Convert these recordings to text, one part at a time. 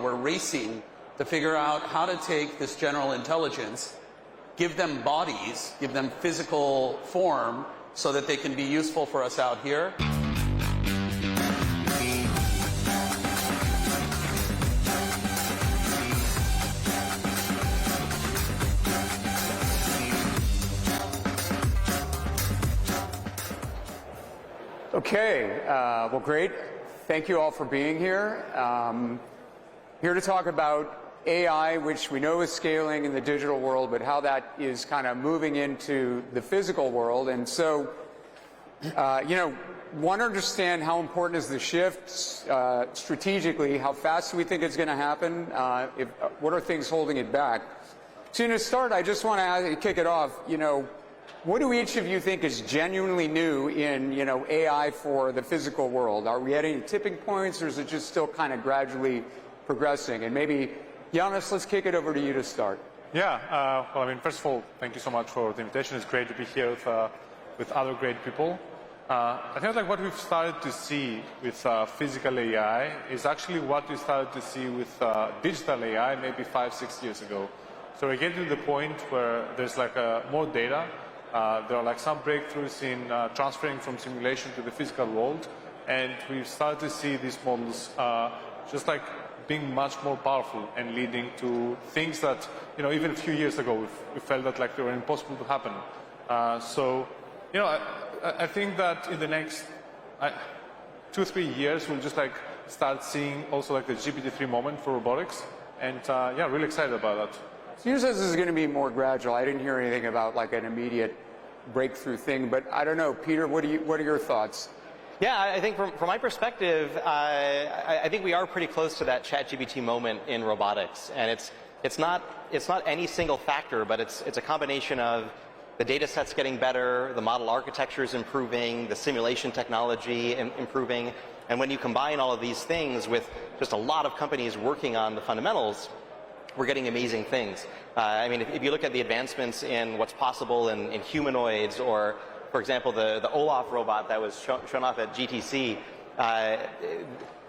we're racing to figure out how to take this general intelligence, give them bodies, give them physical form so that they can be useful for us out here. Okay, well, great. Thank you all for being here. Here to talk about AI, which we know is scaling in the digital world, but how that is kind of moving into the physical world. And so, want to understand how important is the shift strategically, how fast do we think it's going to happen, what are things holding it back? So to start, I just want to kick it off, what do each of you think is genuinely new in, AI for the physical world? Are we at any tipping points, or is it just still kind of gradually progressing? And maybe, Giannis, let's kick it over to you to start. Yeah, well, first of all, thank you so much for the invitation. It's great to be here with other great people. I think what we've started to see with physical AI is actually what we started to see with digital AI maybe 5-6 years ago. So we're getting to the point where there's more data. There are some breakthroughs in transferring from simulation to the physical world, and we've started to see these models just being much more powerful and leading to things that even a few years ago we felt that they were impossible to happen. I think that in the next 2-3 years we'll just start seeing also the GPT-3 moment for robotics, and yeah, really excited about that. So you said this is going to be more gradual. I didn't hear anything about an immediate breakthrough thing, but I don't know, Peter, what are your thoughts? Yeah, I think from my perspective, I think we are pretty close to that ChatGPT moment in robotics, and it's not any single factor, but it's a combination of the data sets getting better, the model architecture is improving, the simulation technology improving, and when you combine all of these things with just a lot of companies working on the fundamentals, we're getting amazing things. If you look at the advancements in what's possible in humanoids, or, for example, the Olaf robot that was shown off at GTC,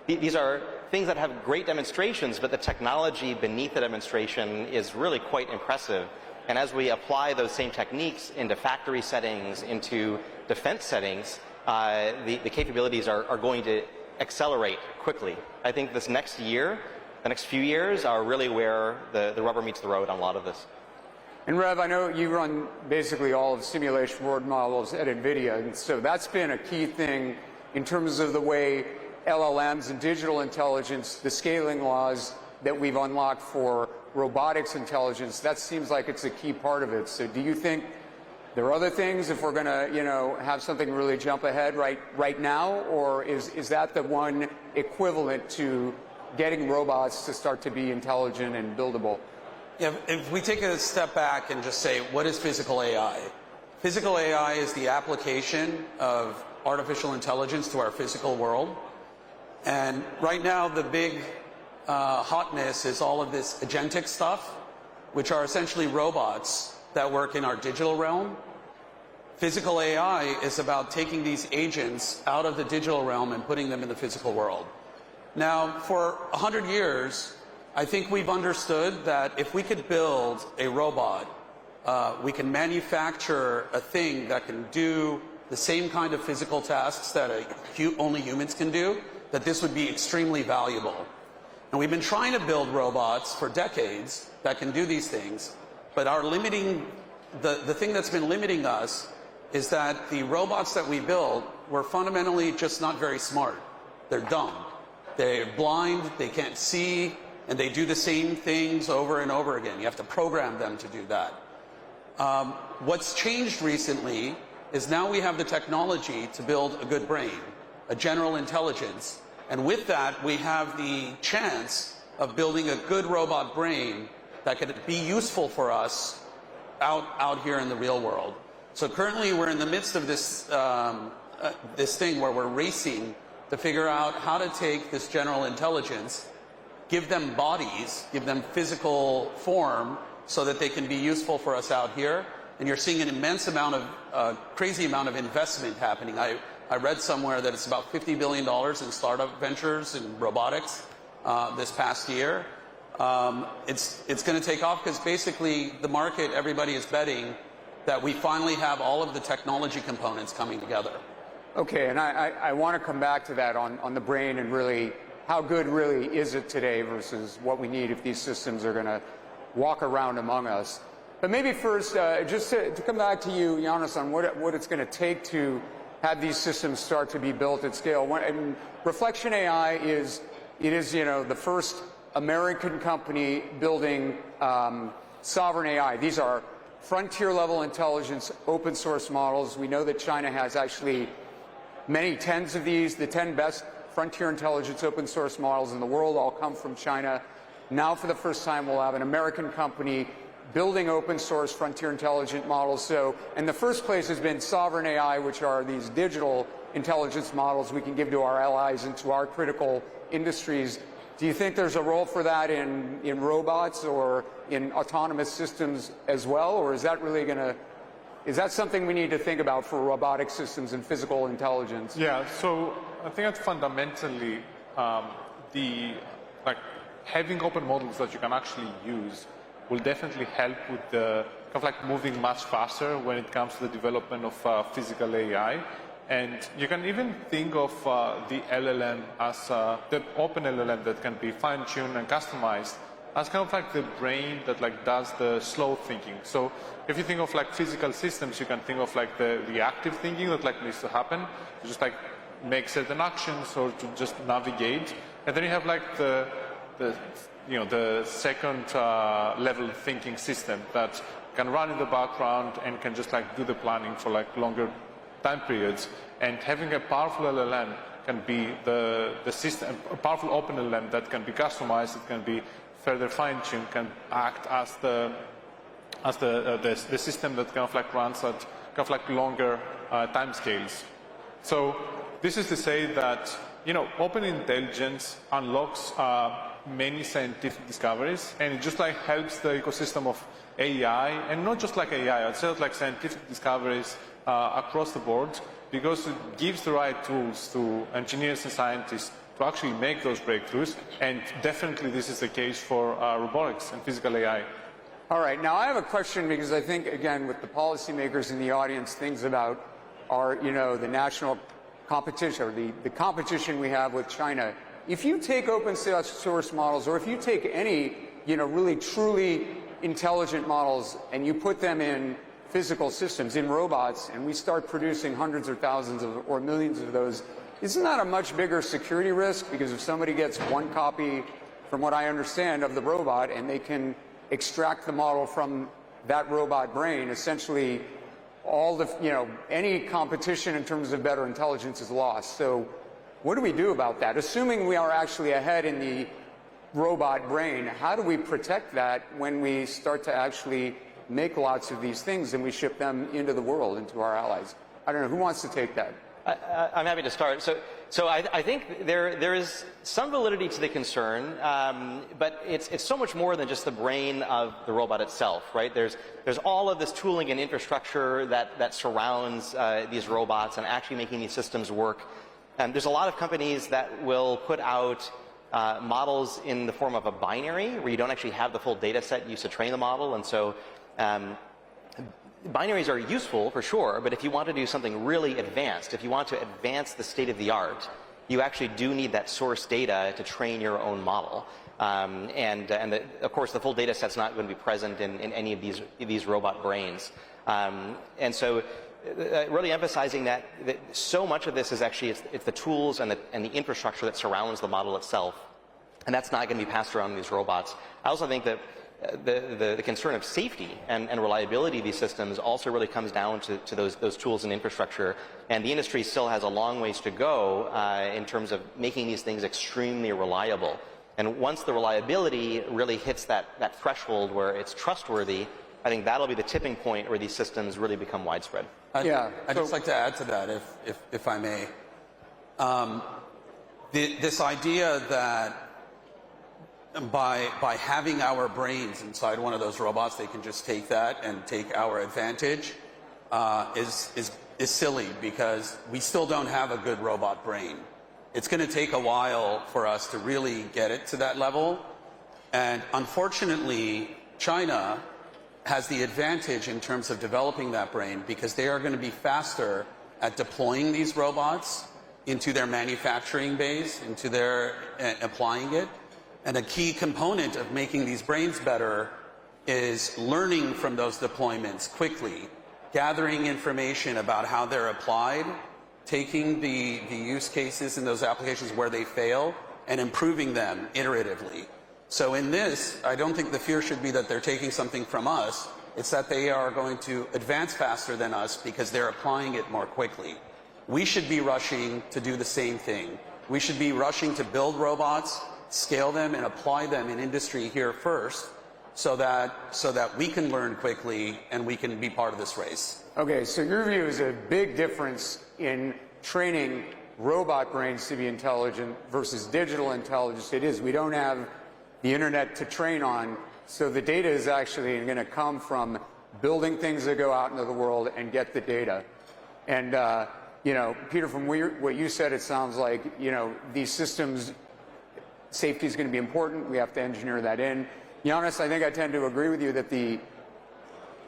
these are things that have great demonstrations, but the technology beneath the demonstration is really quite impressive. And as we apply those same techniques into factory settings, into defense settings, the capabilities are going to accelerate quickly. I think this next year, the next few years are really where the rubber meets the road on a lot of this. And Rev, I know you run basically all of simulation world models at NVIDIA, and so that's been a key thing in terms of the way LLMs and digital intelligence, the scaling laws that we've unlocked for robotics intelligence, that seems like it's a key part of it. So do you think there are other things if we're going to, have something really jump ahead right now, or is that the one equivalent to getting robots to start to be intelligent and buildable? Yeah, if we take a step back and just say, what is physical AI? Physical AI is the application of artificial intelligence to our physical world. And right now, the big hotness is all of this agentic stuff, which are essentially robots that work in our digital realm. Physical AI is about taking these agents out of the digital realm and putting them in the physical world. Now, for 100 years, I think we've understood that if we could build a robot, we can manufacture a thing that can do the same kind of physical tasks that only humans can do, that this would be extremely valuable. And we've been trying to build robots for decades that can do these things, but the thing that's been limiting us is that the robots that we build were fundamentally just not very smart. They're dumb. They're blind, they can't see, and they do the same things over and over again. You have to program them to do that. What's changed recently is now we have the technology to build a good brain, a general intelligence, and with that we have the chance of building a good robot brain that could be useful for us out here in the real world. So currently we're in the midst of this thing where we're racing to figure out how to take this general intelligence, give them bodies, give them physical form so that they can be useful for us out here. And you're seeing an immense amount of, crazy amount of investment happening. I read somewhere that it's about $50 billion in startup ventures in robotics. this past year. It's going to take off because basically the market, everybody is betting that we finally have all of the technology components coming together. Okay, and I want to come back to that on the brain and really how good really is it today versus what we need if these systems are going to walk around among us. But maybe first, just to come back to you, Yannis, on what it's going to take to have these systems start to be built at scale. And Reflection AI is the first American company building sovereign AI. These are frontier level intelligence, open source models. We know that China has actually many tens of these. The 10 best frontier intelligence open source models in the world all come from China. Now for the first time we'll have an American company building open source frontier intelligent models. So, and the first place has been sovereign AI, which are these digital intelligence models we can give to our allies and to our critical industries. Do you think there's a role for that in robots or in autonomous systems as well? Or is that really is that something we need to think about for robotic systems and physical intelligence? Yeah, so I think that fundamentally having open models that you can actually use will definitely help with the moving much faster when it comes to the development of physical AI. And you can even think of the LLM as the open LLM that can be fine-tuned and customized as kind of like the brain that does the slow thinking. So if you think of physical systems, you can think of the reactive thinking that needs to happen to just make certain actions or to just navigate. And then you have the second level thinking system that can run in the background and can just do the planning for longer time periods. And having a powerful LLM can be the system, a powerful open LLM that can be customized, it can be further fine-tuned, can act as the system that runs at longer time scales. So this is to say that open intelligence unlocks many scientific discoveries, and it just helps the ecosystem of AI, and not just AI, I'd say that scientific discoveries across the board, because it gives the right tools to engineers and scientists to actually make those breakthroughs, and definitely this is the case for robotics and physical AI. All right, now I have a question because I think, again, with the policymakers in the audience, things about our, the national competition, or the competition we have with China. If you take open source models, or if you take any, really truly intelligent models and you put them in physical systems, in robots, and we start producing hundreds or thousands or millions of those, isn't that a much bigger security risk? Because if somebody gets one copy, from what I understand, of the robot, and they can extract the model from that robot brain, essentially all the, any competition in terms of better intelligence is lost. So what do we do about that? Assuming we are actually ahead in the robot brain, how do we protect that when we start to actually make lots of these things and we ship them into the world, into our allies? I don't know, who wants to take that? I'm happy to start. So I think there is some validity to the concern, but it's so much more than just the brain of the robot itself, right? There's all of this tooling and infrastructure that surrounds these robots and actually making these systems work. And there's a lot of companies that will put out models in the form of a binary, where you don't actually have the full data set used to train the model, and so binaries are useful for sure, but if you want to do something really advanced, if you want to advance the state of the art, you actually do need that source data to train your own model. Of course, the full data set's not going to be present in any of these robot brains. And so really emphasizing that so much of this is actually it's the tools and the infrastructure that surrounds the model itself, and that's not going to be passed around in these robots. I also think that the concern of safety and reliability of these systems also really comes down to those tools and infrastructure, and the industry still has a long ways to go in terms of making these things extremely reliable. And once the reliability really hits that threshold where it's trustworthy, I think that'll be the tipping point where these systems really become widespread. I'd just like to add to that, if I may. This idea that by having our brains inside one of those robots, they can just take that and take our advantage is silly, because we still don't have a good robot brain. It's going to take a while for us to really get it to that level. And unfortunately, China has the advantage in terms of developing that brain because they are going to be faster at deploying these robots into their manufacturing base, into their applying it. And a key component of making these brains better is learning from those deployments quickly, gathering information about how they're applied, taking the use cases in those applications where they fail, and improving them iteratively. So in this, I don't think the fear should be that they're taking something from us. It's that they are going to advance faster than us because they're applying it more quickly. We should be rushing to do the same thing. We should be rushing to build robots, scale them, and apply them in industry here first, so that we can learn quickly and we can be part of this race. Okay, so your view is a big difference in training robot brains to be intelligent versus digital intelligence. It is. We don't have the internet to train on, so the data is actually going to come from building things that go out into the world and get the data. And, you know, Peter, from what you said, it sounds like, you know, these systems, safety is going to be important. We have to engineer that in. Giannis, I think I tend to agree with you that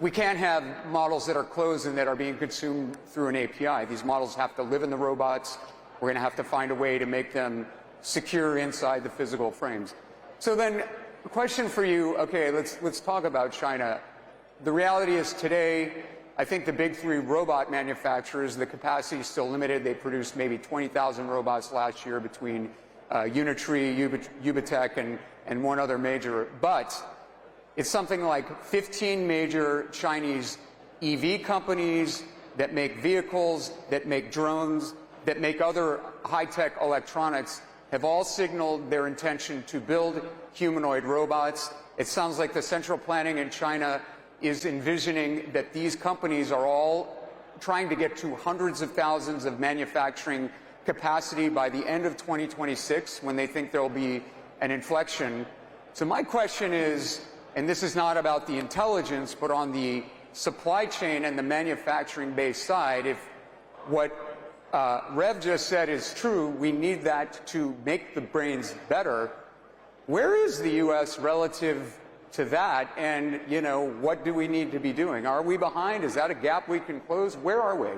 we can't have models that are closed and that are being consumed through an API. These models have to live in the robots. We're going to have to find a way to make them secure inside the physical frames. So then, a question for you, okay, let's talk about China. The reality is today, I think the big three robot manufacturers, the capacity is still limited. They produced maybe 20,000 robots last year between Unitree, Ubitek, and one other major. But it's something like 15 major Chinese EV companies that make vehicles, that make drones, that make other high-tech electronics, have all signaled their intention to build humanoid robots. It sounds like the central planning in China is envisioning that these companies are all trying to get to hundreds of thousands of manufacturing capacity by the end of 2026, when they think there will be an inflection. So my question is, and this is not about the intelligence, but on the supply chain and the manufacturing-based side, if what Rev just said is true, we need that to make the brains better. Where is the U.S. relative to that? And, you know, what do we need to be doing? Are we behind? Is that a gap we can close? Where are we?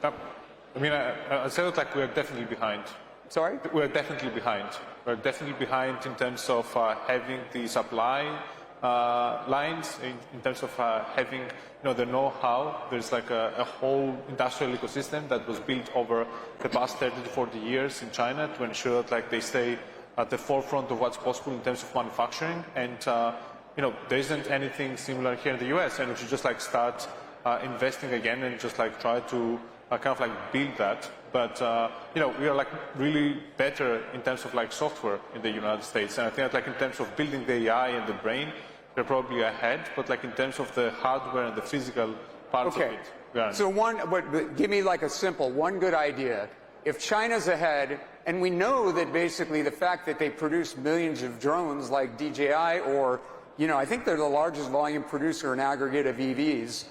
I mean, I say that like we are definitely behind. Sorry? We're definitely behind. We're definitely behind in terms of having the supply lines, in terms of having, you know, the know-how. There's like a whole industrial ecosystem that was built over the past 30 to 40 years in China to ensure that like they stay at the forefront of what's possible in terms of manufacturing. And you know, there isn't anything similar here in the US, and we should just like start investing again and just like try to kind of like build that. But you know, we are like really better in terms of like software in the United States, and I think that like in terms of building the AI and the brain, we're probably ahead. But like in terms of the hardware and the physical parts of it, we aren't. So but give me like a simple one good idea. If China's ahead, and we know that basically the fact that they produce millions of drones like DJI, or, you know, I think they're the largest volume producer in aggregate of EVs.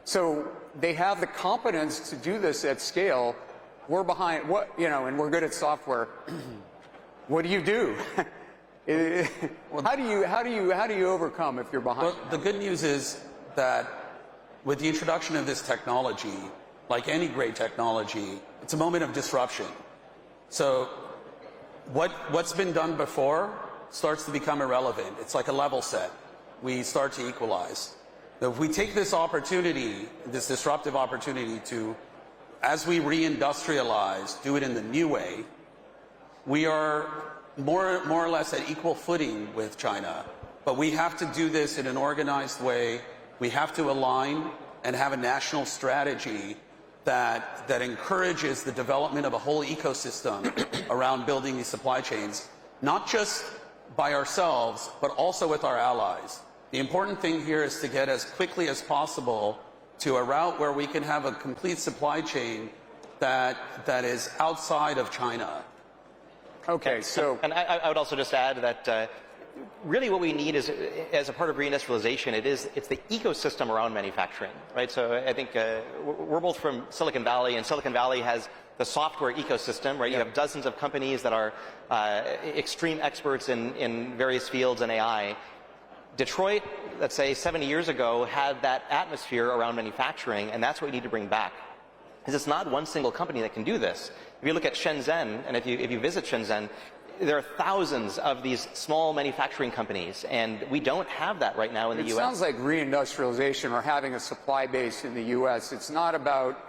So they have the competence to do this at scale. We're behind, what, you know, and we're good at software. What do you do? How do you overcome if you're behind? Well, the good news is that with the introduction of this technology, like any great technology, it's a moment of disruption. So what's been done before starts to become irrelevant. It's like a level set. We start to equalize. Now, if we take this opportunity, this disruptive opportunity to, as we reindustrialize, do it in the new way, we are more or less at equal footing with China. But we have to do this in an organized way. We have to align and have a national strategy that encourages the development of a whole ecosystem around building these supply chains, not just by ourselves, but also with our allies. The important thing here is to get as quickly as possible to a route where we can have a complete supply chain that is outside of China. Okay, so... And I would also just add that really what we need is, as a part of reindustrialization, it's the ecosystem around manufacturing, right? So I think we're both from Silicon Valley, and Silicon Valley has the software ecosystem, right? You have dozens of companies that are extreme experts in various fields in AI. Detroit, let's say 70 years ago, had that atmosphere around manufacturing, and that's what we need to bring back. Because it's not one single company that can do this. If you look at Shenzhen, and if you visit Shenzhen, there are thousands of these small manufacturing companies, and we don't have that right now in the U.S. It sounds like reindustrialization or having a supply base in the U.S. It's not about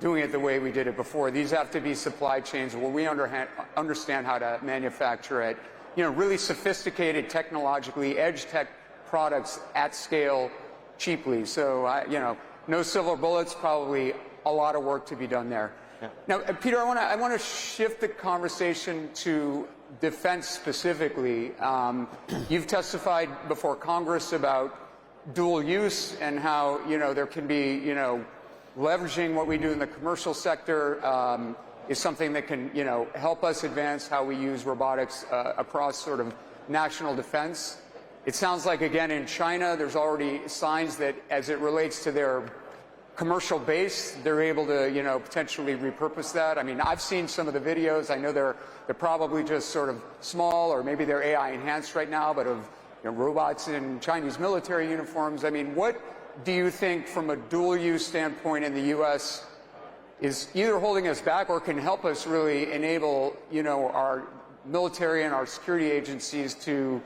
doing it the way we did it before. These have to be supply chains where we understand how to manufacture it. Really sophisticated, technologically, edge tech products at scale, cheaply. So, no silver bullets, probably a lot of work to be done there. Yeah. Now, Peter, I want to shift the conversation to defense specifically. You've testified before Congress about dual use and how, there can be, leveraging what we do in the commercial sector is something that can, help us advance how we use robotics across sort of national defense. It sounds like, again, in China, there's already signs that as it relates to their commercial base, they're able to, potentially repurpose that. I mean, I've seen some of the videos. I know they're probably just sort of small, or maybe they're AI enhanced right now, but of robots in Chinese military uniforms. I mean, what do you think from a dual use standpoint in the U.S. is either holding us back or can help us really enable, our military and our security agencies to,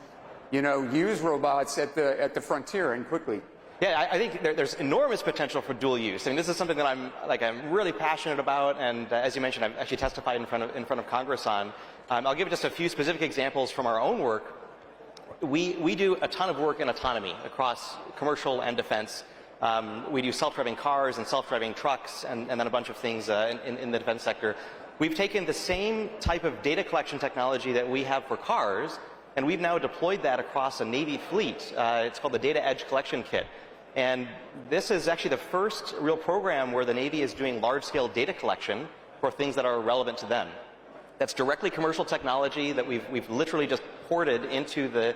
use robots at the frontier and quickly? Yeah, I think there's enormous potential for dual use. I mean, this is something that I'm really passionate about, and as you mentioned, I've actually testified in front of Congress on. I'll give just a few specific examples from our own work. We do a ton of work in autonomy across commercial and defense. We do self-driving cars and self-driving trucks, and then a bunch of things in the defense sector. We've taken the same type of data collection technology that we have for cars, and we've now deployed that across a Navy fleet. It's called the Data Edge Collection Kit. And this is actually the first real program where the Navy is doing large-scale data collection for things that are relevant to them. That's directly commercial technology that we've literally just ported into the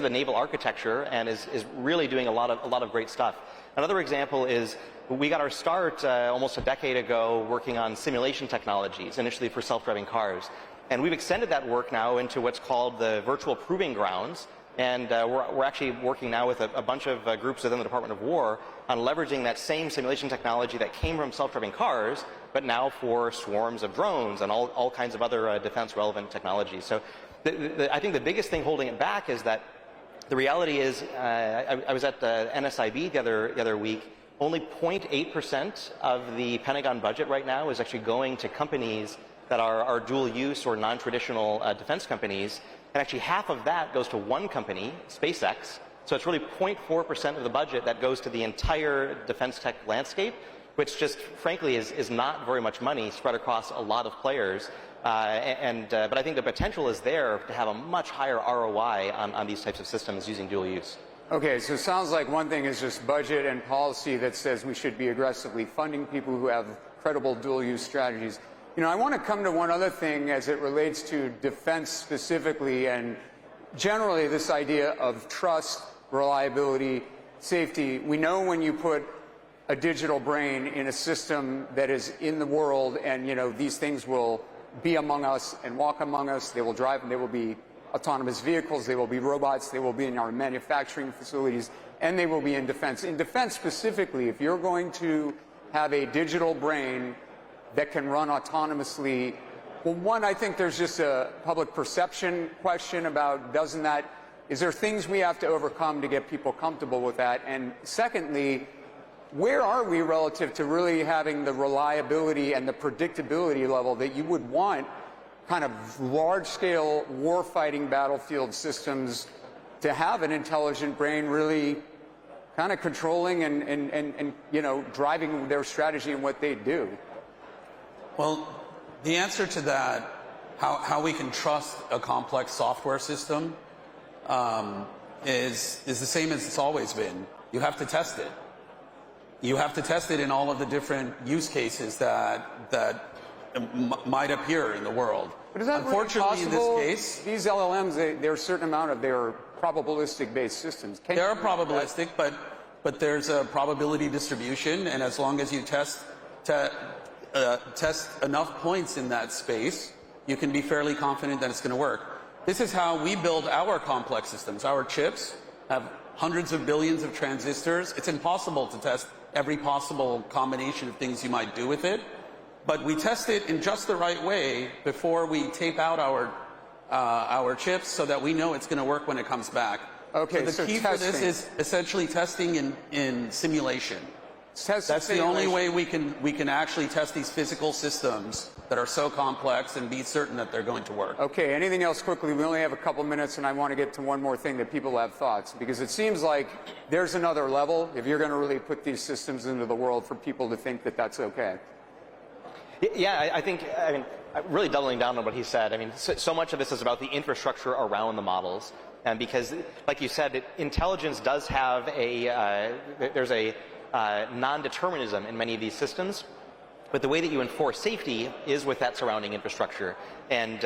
naval architecture, and is really doing a lot of great stuff. Another example is we got our start almost a decade ago working on simulation technologies, initially for self-driving cars. And we've extended that work now into what's called the virtual proving grounds. And we're actually working now with a bunch of groups within the Department of War on leveraging that same simulation technology that came from self-driving cars, but now for swarms of drones and all kinds of other defense-relevant technologies. So I think the biggest thing holding it back is that the reality is, I was at the NSIB the other week. Only 0.8% of the Pentagon budget right now is actually going to companies that are dual-use or non-traditional defense companies. And actually half of that goes to one company, SpaceX. So it's really 0.4% of the budget that goes to the entire defense tech landscape, which just frankly is not very much money spread across a lot of players. But I think the potential is there to have a much higher ROI on these types of systems using dual use. Okay, so it sounds like one thing is just budget and policy that says we should be aggressively funding people who have credible dual use strategies. I want to come to one other thing as it relates to defense specifically, and generally this idea of trust, reliability, safety. We know when you put a digital brain in a system that is in the world, and these things will be among us and walk among us, they will drive, and they will be autonomous vehicles, they will be robots, they will be in our manufacturing facilities, and they will be in defense. In defense specifically, if you're going to have a digital brain that can run autonomously, well, one, I think there's just a public perception question about is there things we have to overcome to get people comfortable with that? And secondly, where are we relative to really having the reliability and the predictability level that you would want kind of large-scale war-fighting battlefield systems to have an intelligent brain really kind of controlling and driving their strategy and what they do? Well, the answer to that, how we can trust a complex software system, is the same as it's always been. You have to test it. You have to test it in all of the different use cases that might appear in the world. But is that unfortunately really possible? In this case, these LLMs, there are a certain amount of their probabilistic-based systems. They are probabilistic, but there's a probability distribution, and as long as you test test enough points in that space, you can be fairly confident that it's going to work. This is how we build our complex systems. Our chips have hundreds of billions of transistors. It's impossible to test every possible combination of things you might do with it, but we test it in just the right way before we tape out our chips so that we know it's going to work when it comes back. Okay, so the key for this is essentially testing in simulation. That's the only way we can actually test these physical systems that are so complex and be certain that they're going to work. Okay, anything else quickly? We only have a couple minutes, and I want to get to one more thing that people have thoughts, because it seems like there's another level if you're going to really put these systems into the world for people to think that that's okay. Yeah, I think, really doubling down on what he said, so much of this is about the infrastructure around the models. And because, like you said, intelligence does have there's a non-determinism in many of these systems, but the way that you enforce safety is with that surrounding infrastructure. And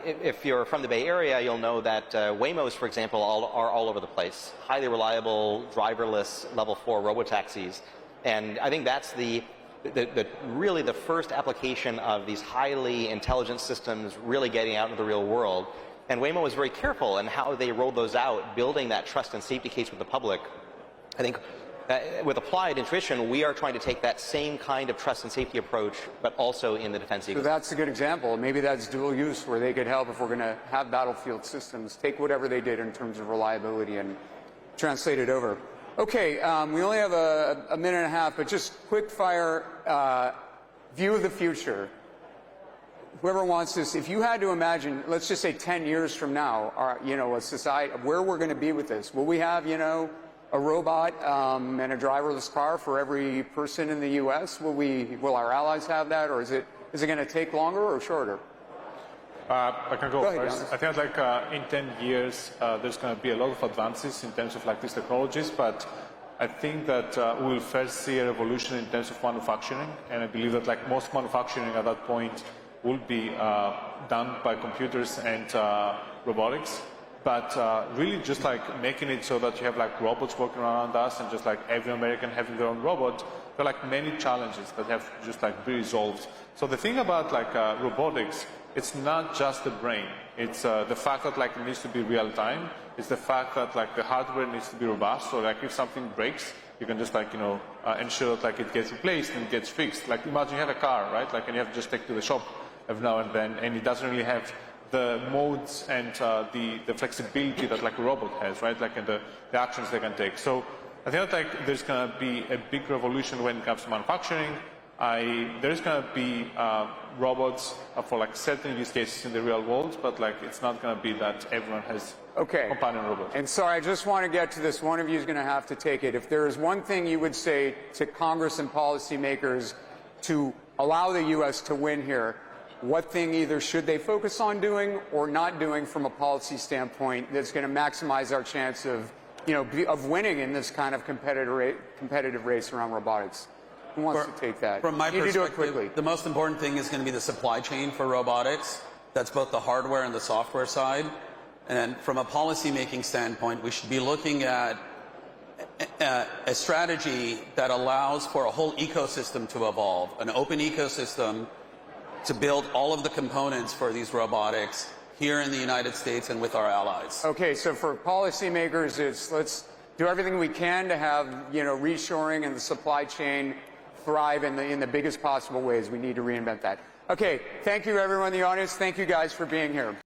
if you're from the Bay Area, you'll know that Waymos, for example, are all over the place. Highly reliable, driverless, level 4 robotaxis. And I think that's really the first application of these highly intelligent systems really getting out into the real world. And Waymo was very careful in how they rolled those out, building that trust and safety case with the public. I think with Applied Intuition, we are trying to take that same kind of trust and safety approach, but also in the defense ecosystem. So that's a good example. Maybe that's dual use, where they could help if we're going to have battlefield systems, take whatever they did in terms of reliability and translate it over. Okay, we only have a minute and a half, but just quick fire view of the future. Whoever wants this, if you had to imagine, let's just say 10 years from now, a society, where we're going to be with this, will we have, a robot and a driverless car for every person in the U.S.? Will our allies have that, or is it going to take longer or shorter? I can go ahead, first. I think in 10 years, there's going to be a lot of advances in terms of these technologies, but I think that we will first see a revolution in terms of manufacturing, and I believe that most manufacturing at that point will be done by computers and robotics, but really just making it so that you have robots working around us, and just every American having their own robot. There are many challenges that have just be resolved. So the thing about robotics, it's not just the brain. It's the fact that it needs to be real time. It's the fact that the hardware needs to be robust. So if something breaks, you can just ensure that it gets replaced and gets fixed. Imagine you have a car, right? And you have to just take to the shop every now and then, and it doesn't really have the modes and the flexibility that a robot has, right? And the actions they can take. So I think that there's going to be a big revolution when it comes to manufacturing. There's going to be robots for certain use cases in the real world, but it's not going to be that everyone has companion robots. And sorry, I just want to get to this. One of you is going to have to take it. If there is one thing you would say to Congress and policymakers to allow the U.S. to win here, what thing either should they focus on doing or not doing from a policy standpoint that's going to maximize our chance of, of winning in this kind of competitive race around robotics? Who wants to take that? From my perspective, perspective, do it quickly. The most important thing is going to be the supply chain for robotics. That's both the hardware and the software side. And from a policy-making standpoint, we should be looking at a strategy that allows for a whole ecosystem to evolve, an open ecosystem to build all of the components for these robotics here in the United States and with our allies. Okay, so for policymakers, let's do everything we can to have reshoring and the supply chain thrive in the biggest possible ways. We need to reinvent that. Okay, thank you everyone in the audience. Thank you guys for being here.